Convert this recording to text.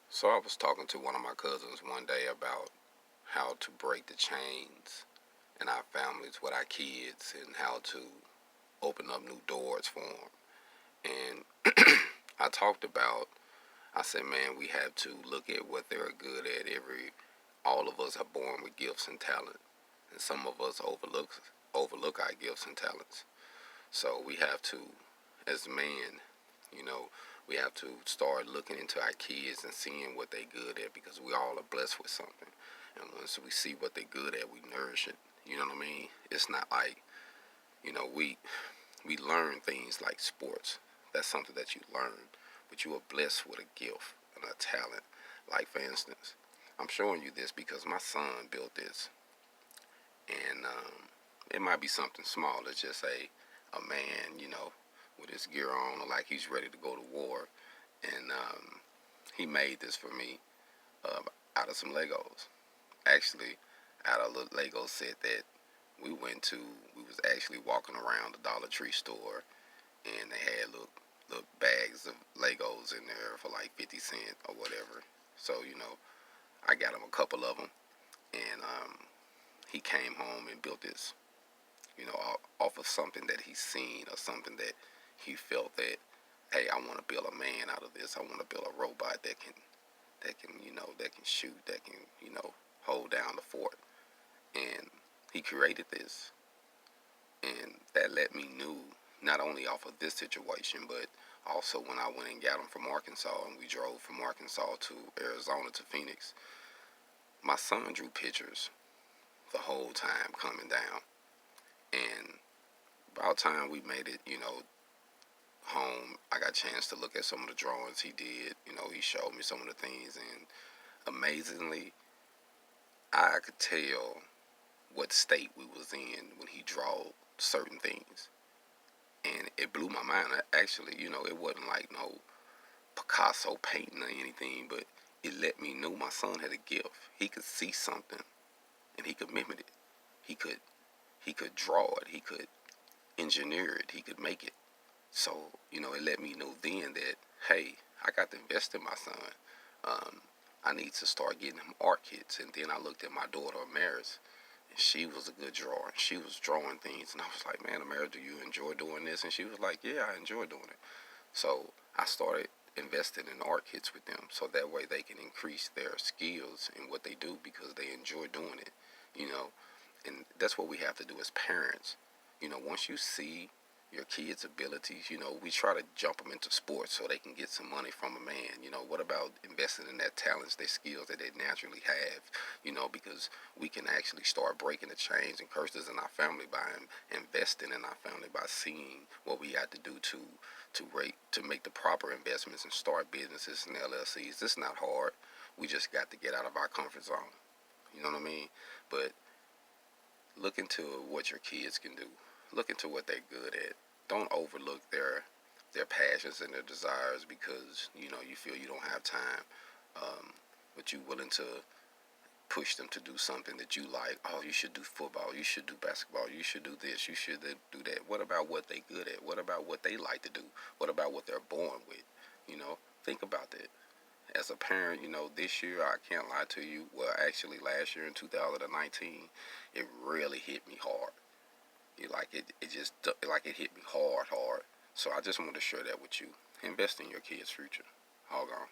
So I was talking to one of my cousins one day about how to break the chains in our families with our kids and how to open up new doors for them. And I talked about, I said, man, we have to look at what they're good at. All of us are born with gifts and talent, and some of us overlook our gifts and talents. So we have to, as men, you know, we have to start looking into our kids and seeing what they're good at because we all are blessed with something. And once we see what they're good at, we nourish it. You know what I mean? It's not like, we learn things like sports. That's something that you learn. But you are blessed with a gift and a talent. Like, for instance, I'm showing you this because my son built this. And it might be something small. Let's just say a man, with his gear on, or like he's ready to go to war. And he made this for me uh, out of some Legos. Actually, out of a Lego set that we was actually walking around the Dollar Tree store, and they had little bags of Legos in there for like 50 cents or whatever. So I got him a couple of them, and he came home and built this, off of something that he's seen or something that he felt that, hey, I want to build a man out of this. I want to build a robot that can shoot, that can hold down the fort. And he created this, and that let me know not only off of this situation, but also when I went and got him from Arkansas, and we drove from Arkansas to Arizona to Phoenix. My son drew pictures the whole time coming down, and about time we made it, home, I got a chance to look at some of the drawings he did. He showed me some of the things, and amazingly, I could tell what state we was in when he drew certain things, and it blew my mind. Actually, it wasn't like no Picasso painting or anything, but it let me know my son had a gift. He could see something, and he could mimic it. He could draw it. He could engineer it. He could make it. So, it let me know then that, hey, I got to invest in my son. Um, I need to start getting him art kits. And then I looked at my daughter, Amaris, and she was a good drawer. She was drawing things. And I was like, man, Amaris, do you enjoy doing this? And she was like, yeah, I enjoy doing it. So I started investing in art kits with them so that way they can increase their skills in what they do because they enjoy doing it, you know. And that's what we have to do as parents. Once you see your kids' abilities, we try to jump them into sports so they can get some money from a man. What about investing in their talents, their skills that they naturally have? Because we can actually start breaking the chains and curses in our family by investing in our family, by seeing what we have to do to make the proper investments and start businesses and LLCs. It's not hard. We just got to get out of our comfort zone. You know what I mean? But look into what your kids can do. Look into what they're good at. Don't overlook their passions and their desires because you feel you don't have time. But you willing to push them to do something that you like. Oh, you should do football. You should do basketball. You should do this. You should do that. What about what they good at? What about what they like to do? What about what they're born with? Think about that. As a parent, this year I can't lie to you. Well, actually, last year in 2019, it really hit me hard. It just like it hit me hard. So I just wanted to share that with you. Invest in your kids' future. All gone.